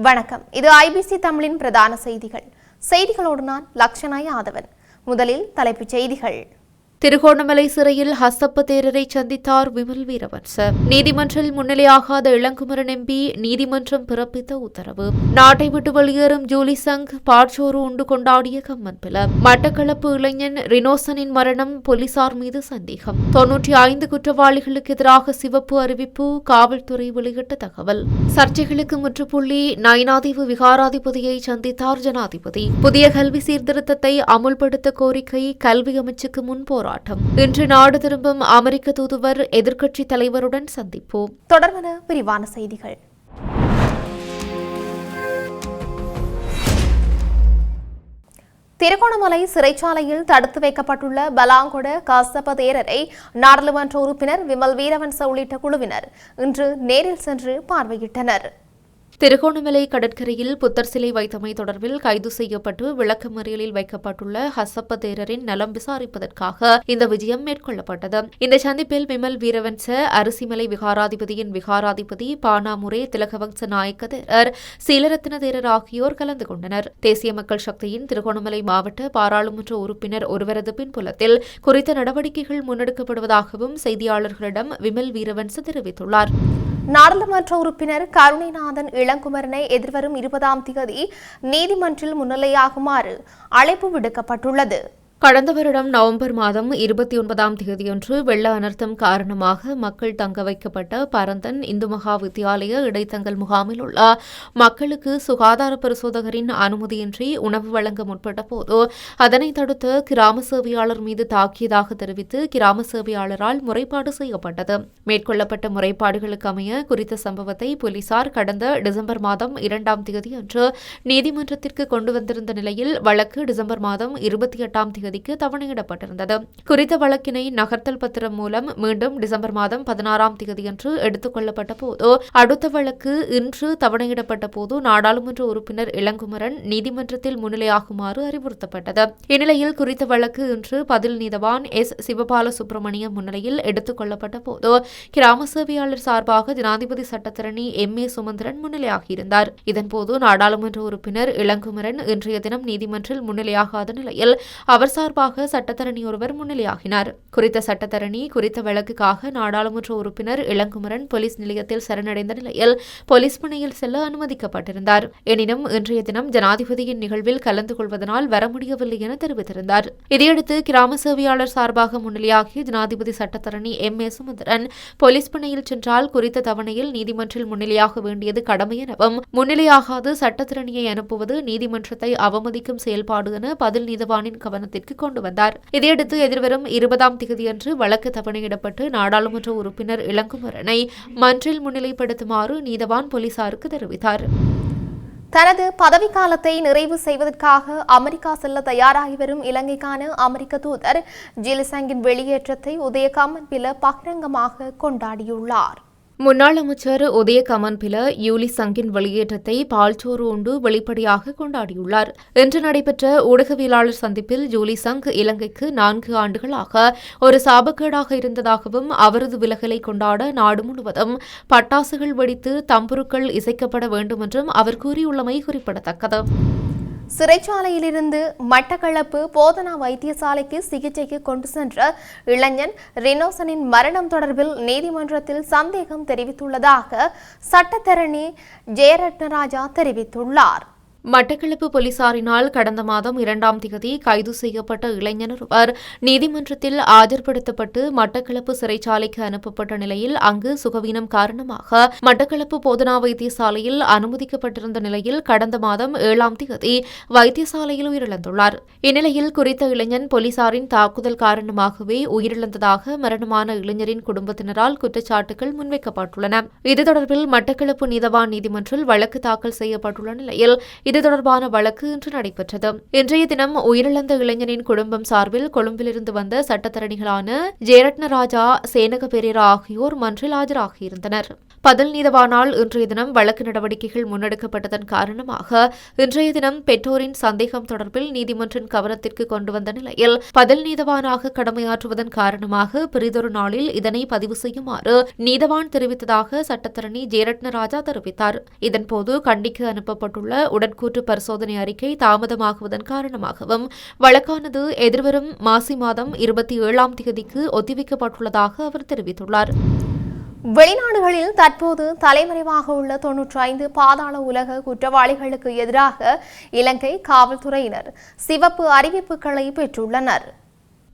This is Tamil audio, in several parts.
வணக்கம். இது ஐபிசி தமிழின் பிரதான செய்திகள். செய்திகளோடு நான் லக்ஷனா யாதவன். முதலில் தலைப்புச் செய்திகள். திருகோணமலை சிறையில் ஹஸ்தப்ப தேரரை சந்தித்தார் விமல் வீரவன்ச. நீதிமன்றில் முன்னிலையாகாத இளங்குமரன் எம்பி நீதிமன்றம் பிறப்பித்த உத்தரவு. நாட்டை விட்டு வெளியேறும் ஜூலி சங் பாட்சோறு உண்டு கொண்டாடிய கம்மன்பில. மட்டக்களப்பு இளைஞன் ரினோசனின் மரணம் போலீசார் மீது சந்தேகம். 95 குற்றவாளிகளுக்கு எதிராக சிவப்பு அறிவிப்பு, காவல்துறை வெளியிட்ட தகவல். சர்ச்சைகளுக்கு முற்றுப்புள்ளி. நயினாதீவு விகாராதிபதியை சந்தித்தார் ஜனாதிபதி. புதிய கல்வி சீர்திருத்தத்தை அமுல்படுத்த கோரிக்கை. கல்வி அமைச்சுக்கு முன் போராட்டம். இன்று நாடு திரும்பும் அமெரிக்க தூதுவர், எதிர்க்கட்சித் தலைவருடன் சந்திப்போம். தொடர்பான விரிவான செய்திகள். திருகோணமலை சிறைச்சாலையில் தடுத்து வைக்கப்பட்டுள்ள பலாங்கொட ஹஸ்தப்ப தேரரை நாடாளுமன்ற உறுப்பினர் விமல் வீரவன்ச உள்ளிட்ட குழுவினர் இன்று நேரில் சென்று பார்வையிட்டனர். திருகோணமலை கடற்கரையில் புத்தர் சிலை வைத்தமை தொடர்பில் கைது செய்யப்பட்டு விளக்கமறியலில் வைக்கப்பட்டுள்ள ஹஸ்தப்ப தேரரின் நலம் விசாரிப்பதற்காக இந்த விஜயம் மேற்கொள்ளப்பட்டது. இந்த சந்திப்பில் விமல் வீரவன்ச, அரிசிமலை விகாராதிபதியின் விகாராதிபதி பானாமுரே திலகவங்ச நாயக்க தேரர், சீலரத்ன தேரர் ஆகியோர் கலந்து கொண்டனர். தேசிய மக்கள் சக்தியின் திருகோணமலை மாவட்ட பாராளுமன்ற உறுப்பினர் ஒருவரது பின்புலத்தில் குறித்த நடவடிக்கைகள் முன்னெடுக்கப்படுவதாகவும் செய்தியாளர்களிடம் விமல் வீரவன்ச தெரிவித்துள்ளார். நாடாளுமன்ற உறுப்பினர் கருணைநாதன் இளங்குமரனை எதிர்வரும் 20ஆம் தேதி நீதிமன்றில் முன்னிலையாகுமாறு அழைப்பு விடுக்கப்பட்டுள்ளது. கடந்த வருடம் நவம்பர் மாதம் 29ஆம் தேதியன்று வெள்ள அனர்த்தம் காரணமாக மக்கள் தங்க வைக்கப்பட்ட பரந்தன் இந்து மகா வித்தியாலய இடைத்தங்கல் முகாமில் உள்ள மக்களுக்கு சுகாதார பரிசோதகரின் அனுமதியின்றி உணவு வழங்க முற்பட்ட போது அதனை தடுத்த கிராம சேவையாளர் மீது தாக்கியதாக தெரிவித்து கிராம சேவையாளரால் முறைப்பாடு செய்யப்பட்டது. மேற்கொள்ளப்பட்ட முறைப்பாடுகளுக்கு அமைய குறித்த சம்பவத்தை போலீசார் கடந்த டிசம்பர் மாதம் 2ஆம் தேதியன்று நீதிமன்றத்திற்கு கொண்டு வந்திருந்த நிலையில் வழக்கு டிசம்பர் மாதம் 28ஆம் தேதிக்கு தவணையிடப்பட்டிருந்தது. குறித்த வழக்கினை நகர்த்தல் பத்திரம் மூலம் மீண்டும் டிசம்பர் மாதம் 16ஆம் தேதியன்று எடுத்துக் கொள்ளப்பட்ட போது அடுத்த வழக்கு இன்று தவணையிடப்பட்ட போது நாடாளுமன்ற உறுப்பினர் இளங்குமரன் நீதிமன்றத்தில் முன்னிலையாகுமாறு அறிவுறுத்தப்பட்டது. இந்நிலையில் குறித்த வழக்கு இன்று பதில் நீதவான் எஸ். சிவபால சுப்பிரமணியம் முன்னிலையில் எடுத்துக் கொள்ளப்பட்ட போது கிராம சேவையாளர் சார்பாக ஜனாதிபதி சட்டத்தரணி எம். ஏ. சுமந்திரன் முன்னிலையாகியிருந்தார். இதன்போது நாடாளுமன்ற உறுப்பினர் இளங்குமரன் இன்றைய தினம் நீதிமன்றில் முன்னிலையாகாத நிலையில் அவர் சார்பாக சட்டத்தரணி ஒருவர் முன்னிலையாகினார். குறித்த சட்டத்தரணி குறித்த வழக்குக்காக நாடாளுமன்ற உறுப்பினர் இளங்குமரன் போலீஸ் நிலையத்தில் சரணடைந்த நிலையில் போலீஸ் பிணையில் செல்ல அனுமதிக்கப்பட்டிருந்தார். எனினும் இன்றைய தினம் ஜனாதிபதியின் நிகழ்வில் கலந்து கொள்வதனால் வர முடியவில்லை என தெரிவித்திருந்தார். இதையடுத்து கிராம சேவையாளர் சார்பாக முன்னிலையாகிய ஜனாதிபதி சட்டத்தரணி எம். ஏ. சுமந்திரன் போலீஸ் பிணையில் சென்றால் குறித்த தவணையில் நீதிமன்றில் முன்னிலையாக வேண்டியது கடமை எனவும் முன்னிலையாகாது சட்டத்தரணியை அனுப்புவது நீதிமன்றத்தை அவமதிக்கும் செயல்பாடு என பதில் நீதவானின் கவனத்திற்கு கொண்டு வந்தார். இதையடுத்து எதிர்வரும் 20ஆம் தேதியன்று வழக்கு தவணையிடப்பட்டு நாடாளுமன்ற உறுப்பினர் இளங்குமரனை மன்றில் முன்னிலைப்படுத்துமாறு நீதவான் போலீசாருக்கு தெரிவித்தார். தனது பதவிக்காலத்தை நிறைவு செய்வதற்காக அமெரிக்கா செல்ல தயாராகி வரும் இலங்கைக்கான அமெரிக்க தூதர் ஜிலிசங்கின் வெளியேற்றத்தை உதய கம்மன்பில பகிரங்கமாக கொண்டாடியுள்ளார். முன்னாள் அமைச்சர் உதய கம்மன்பில யூலி சங்கின் வெளியேற்றத்தை பால்சோறு உண்டு வெளிப்படையாக கொண்டாடியுள்ளார். இன்று நடைபெற்ற ஊடகவியலாளர் சந்திப்பில் ஜூலி சங் இலங்கைக்கு 4 ஆண்டுகளாக ஒரு சாபக்கேடாக இருந்ததாகவும் அவரது விலகலை கொண்டாட நாடு முழுவதும் பட்டாசுகள் வெடித்து தம்புருக்கள் இசைக்கப்பட வேண்டும் என்றும் அவர் கூறியுள்ளமை குறிப்பிடத்தக்கது. சிறைச்சாலையிலிருந்து மட்டக்களப்பு போதனா வைத்தியசாலைக்கு சிகிச்சைக்கு கொண்டு சென்ற இளைஞன் ரினோசனின் மரணம் தொடர்பில் நீதிமன்றத்தில் சந்தேகம் தெரிவித்துள்ளதாக சட்டத்தரணி ஜெயரட்னராஜா தெரிவித்துள்ளார். மட்டக்களப்பு போலீசாரினால் கடந்த மாதம் 2ஆம் தேதி கைது செய்யப்பட்ட இளைஞர் ஒருவர் நீதிமன்றத்தில் ஆஜர்படுத்தப்பட்டு மட்டக்களப்பு சிறைச்சாலைக்கு அனுப்பப்பட்ட நிலையில் அங்கு சுகவீனம் காரணமாக மட்டக்களப்பு போதனா வைத்தியசாலையில் அனுமதிக்கப்பட்டிருந்த நிலையில் கடந்த மாதம் 7ஆம் தேதி வைத்தியசாலையில் உயிரிழந்துள்ளார். இந்நிலையில் குறித்த இளைஞன் போலீசாரின் தாக்குதல் காரணமாகவே உயிரிழந்ததாக மரணமான இளைஞரின் குடும்பத்தினரால் குற்றச்சாட்டுகள் முன்வைக்கப்பட்டுள்ளன. இது தொடர்பில் மட்டக்களப்பு நீதவான் நீதிமன்றில் வழக்கு தாக்கல் செய்யப்பட்டுள்ள நிலையில் இது இது தொடர்பான வழக்கு இன்று நடைபெற்றது. இன்றைய தினம் உயிரிழந்த இளைஞனின் குடும்பம் சார்பில் கொழும்பிலிருந்து வந்த சட்டத்தரணிகளான ஜெயரட்ன ராஜா, சேனக பெரேரா ஆகியோர் மன்றில் ஆஜராகியிருந்தனர். பதில் நீதவானால் இன்றைய தினம் வழக்கு நடவடிக்கைகள் முன்னெடுக்கப்பட்டதன் காரணமாக இன்றைய தினம் பெற்றோரின் சந்தேகம் தொடர்பில் நீதிமன்றின் கவனத்திற்கு கொண்டு வந்த நிலையில் பதில் நீதவானாக கடமையாற்றுவதன் காரணமாக பிறிதொரு நாளில் இதனை பதிவு செய்யுமாறு நீதவான் தெரிவித்ததாக சட்டத்தரணி ஜெயரட்ன ராஜா தெரிவித்தார். இதன்போது கண்டிக்கு அனுப்பப்பட்டுள்ள உடற்கூற்று பரிசோதனை அறிக்கை தாமதமாகுவதன் காரணமாகவும் வழக்கானது எதிர்வரும் மாசி மாதம் 27ஆம் தேதிக்கு ஒத்திவைக்கப்பட்டுள்ளதாக அவர் தெரிவித்துள்ளார். வெளிநாடுகளில் தற்போது தலைமறைவாக உள்ள 95 பாதாள உலக குற்றவாளிகளுக்கு எதிராக இலங்கை காவல்துறையினர் சிவப்பு அறிவிப்புகளை பெற்றுள்ளனர்.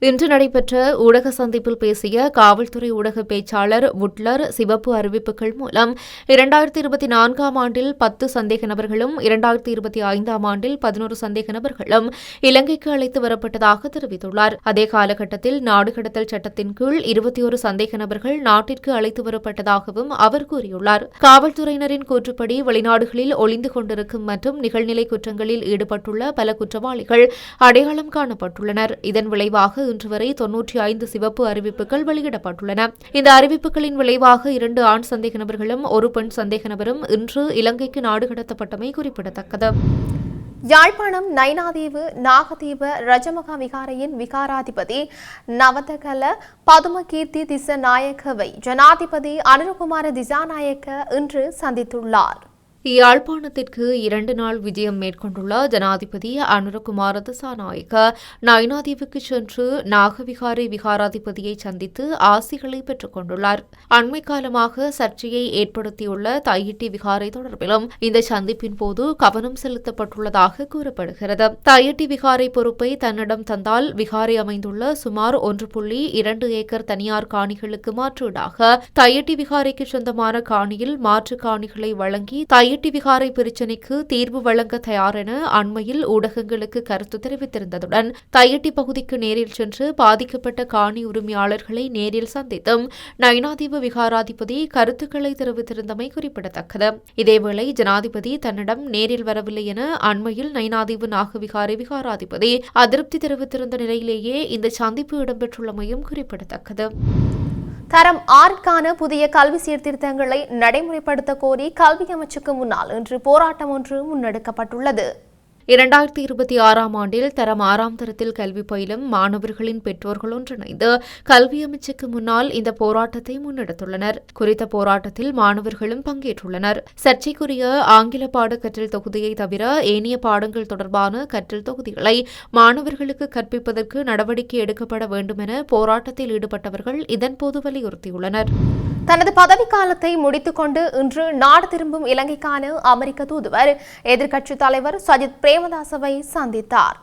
இன்று நடைபெற்ற ஊடக சந்திப்பில் பேசிய காவல்துறை ஊடக பேச்சாளர் வுட்லர், சிவப்பு அறிவிப்புகள் மூலம் 2024ஆம் ஆண்டில் 10 சந்தேக நபர்களும் 2025ஆம் ஆண்டில் 11 சந்தேக நபர்களும் இலங்கைக்கு அழைத்து வரப்பட்டதாக தெரிவித்துள்ளார். அதே காலகட்டத்தில் நாடு கடத்தல் சட்டத்தின் கீழ் 21 சந்தேக நபர்கள் நாட்டிற்கு அழைத்து வரப்பட்டதாகவும் அவர் கூறியுள்ளார். காவல்துறையினரின் கூற்றுப்படி வெளிநாடுகளில் ஒளிந்து கொண்டிருக்கும் மற்றும் நிகழ்நிலை குற்றங்களில் ஈடுபட்டுள்ள பல குற்றவாளிகள் அடையாளம் காணப்பட்டுள்ளனர். இதன் விளைவாக இன்று வரை 95 சிவப்பு அறிவிப்புகள் வெளியிடப்பட்டுள்ளன. இந்த அறிவிப்புகளின் விளைவாக 2 ஆண் சந்தேக நபர்களும் 1 பெண் சந்தேக நபரும் இன்று இலங்கைக்கு நாடு கடத்தப்பட்டமை குறிப்பிடத்தக்கது. யாழ்ப்பாணம் நைனாதீவு நாகதீப ரஜமகா விகாரையின் விகாராதிபதி நவதகல பதுமகீர்த்தி திசநாயக்கவை ஜனாதிபதி அனுரகுமார திசாநாயக்க இன்று சந்தித்துள்ளார். யாழ்ப்பாணத்திற்கு 2 நாள் விஜயம் மேற்கொண்டுள்ள ஜனாதிபதி அனுரகுமார திசாநாயக்க நைனாதீவுக்கு சென்று நாகவிகாரை விகாராதிபதியை சந்தித்து ஆசிகளை பெற்றுக் கொண்டுள்ளார். அண்மை காலமாக சர்ச்சையை ஏற்படுத்தியுள்ள தையிட்டி விகாரை தொடர்பிலும் இந்த சந்திப்பின் போது கவனம் செலுத்தப்பட்டுள்ளதாக கூறப்படுகிறது. தையிட்டி விகாரை பொறுப்பை தன்னிடம் தந்தால் விகாரை அமைந்துள்ள சுமார் 1.2 ஏக்கர் தனியார் காணிகளுக்கு மாற்றீடாக தையிட்டி விகாரைக்கு சொந்தமான காணியில் மாற்று காணிகளை வழங்கி தையிட்டி விகாரை பிரச்சினைக்கு தீர்வு வழங்க தயார் என அண்மையில் ஊடகங்களுக்கு கருத்து தெரிவித்திருந்ததுடன் தையிட்டி பகுதிக்கு நேரில் சென்று பாதிக்கப்பட்ட காணி உரிமையாளர்களை நேரில் சந்தித்தும் நைனாதீவு விகாராதிபதி கருத்துக்களை தெரிவித்திருந்தமை குறிப்பிடத்தக்கது. இதேவேளை ஜனாதிபதி தன்னிடம் நேரில் வரவில்லை என அண்மையில் நைனாதீவு நாகவிகாரை விகாராதிபதி அதிருப்தி தெரிவித்திருந்த நிலையிலேயே இந்த சந்திப்பு இடம்பெற்றுள்ளமையும் குறிப்பிடத்தக்கது. தரம் 6க்கான புதிய கல்வி சீர்திருத்தங்களை நடைமுறைப்படுத்த கோரி கல்வி அமைச்சுக்கு முன்னால் இன்று போராட்டம் ஒன்று முன்னெடுக்கப்பட்டுள்ளது. 2026ஆம் ஆண்டில் தரம் 6ஆம் தரத்தில் கல்வி பயிலும் மாணவர்களின் பெற்றோர்கள் ஒன்றிணைந்து கல்வி அமைச்சுக்கு முன்னால் இந்த போராட்டத்தை முன்னெடுத்துள்ளனர். குறித்த போராட்டத்தில் மாணவர்களும் பங்கேற்றுள்ளனர். சர்ச்சைக்குரிய ஆங்கில பாட கற்றல் தொகுதியை தவிர ஏனைய பாடங்கள் தொடர்பான கற்றல் தொகுதிகளை மாணவர்களுக்கு கற்பிப்பதற்கு நடவடிக்கை எடுக்கப்பட வேண்டும் என போராட்டத்தில் ஈடுபட்டவர்கள் இதன்போது வலியுறுத்தியுள்ளனர். தனது பதவிக்காலத்தை முடித்துக் கொண்டு இன்று நாடு திரும்பும் இலங்கைக்கான அமெரிக்க தூதுவர் எதிர்க்கட்சித் தலைவர் சஜித் பிரேமதாசவை சந்தித்தார்.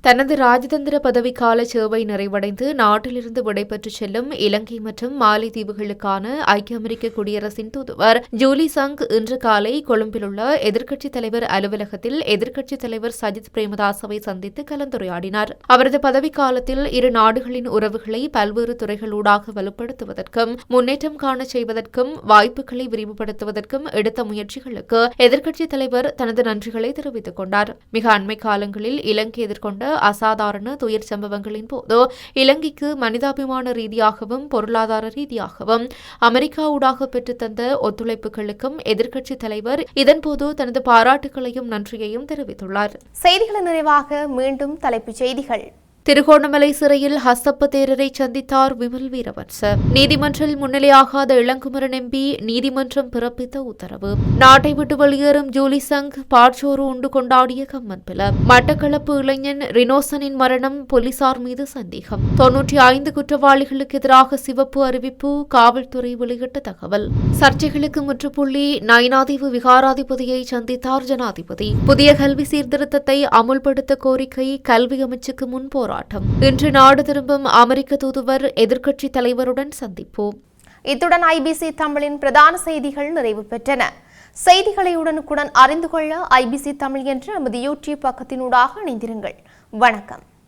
தனது ராஜதந்திர பதவிக்கால சேவை நிறைவடைந்து நாட்டிலிருந்து விடைபெற்று செல்லும் இலங்கை மற்றும் மாலைதீவுகளுக்கான ஐக்கிய அமெரிக்க குடியரசின் தூதுவர் ஜூலி சங் இன்று காலை கொழும்பிலுள்ள எதிர்க்கட்சித் தலைவர் அலுவலகத்தில் எதிர்க்கட்சித் தலைவர் சஜித் பிரேமதாசவை சந்தித்து கலந்துரையாடினார். அவரது பதவிக்காலத்தில் இரு நாடுகளின் உறவுகளை பல்வேறு துறைகளூடாக வலுப்படுத்துவதற்கும் முன்னேற்றம் காண செய்வதற்கும் வாய்ப்புகளை விரிவுபடுத்துவதற்கும் எடுத்த முயற்சிகளுக்கு எதிர்க்கட்சித் தலைவர் தனது நன்றிகளை தெரிவித்துக் கொண்டார். மிக அண்மை காலங்களில் இலங்கை எதிர்கொண்ட அசாதாரண துயர் சம்பவங்களின் போது இலங்கைக்கு மனிதாபிமான ரீதியாகவும் பொருளாதார ரீதியாகவும் அமெரிக்கா ஊடாக பெற்றுத்தந்த ஒத்துழைப்புகளுக்கும் எதிர்க்கட்சித் தலைவர் இதன்போது தனது பாராட்டுகளையும் நன்றியையும் தெரிவித்துள்ளார். செய்திகளின் நிறைவாக மீண்டும் தலைப்புச் செய்திகள். திருகோணமலை சிறையில் ஹஸ்தப்ப தேரரை சந்தித்தார் விமல் வீரவன்ச. நீதிமன்றில் முன்னிலையாகாத இளங்குமரன் எம்பி நீதிமன்றம் பிறப்பித்த உத்தரவு. நாட்டை விட்டு வெளியேறும் ஜூலி சங் பாட்சோறு உண்டு கொண்டாடிய கம்மன்பில. மட்டக்களப்பு இளைஞன் ரினோசனின் மரணம் போலீசார் மீது சந்தேகம். 95 குற்றவாளிகளுக்கு எதிராக சிவப்பு அறிவிப்பு காவல்துறை வெளியிட்ட தகவல். சர்ச்சைகளுக்கு முற்றுப்புள்ளி நைனாதீவு விகாராதிபதியை சந்தித்தார் ஜனாதிபதி. புதிய கல்வி சீர்திருத்தத்தை அமுல்படுத்த கோரிக்கை கல்வி அமைச்சுக்கு முன் போராட்டம். இன்று நாடு திரும்பும் அமெரிக்க தூதுவர் எதிர்க்கட்சி தலைவருடன் சந்திப்போம். இத்துடன் IBC தமிழின் பிரதான செய்திகள் நிறைவு பெற்றன. செய்திகளை உடனுக்குடன் அறிந்து கொள்ள IBC தமிழ் என்ற நமது YouTube பக்கத்தினூடாக இணைந்திருங்கள். வணக்கம்.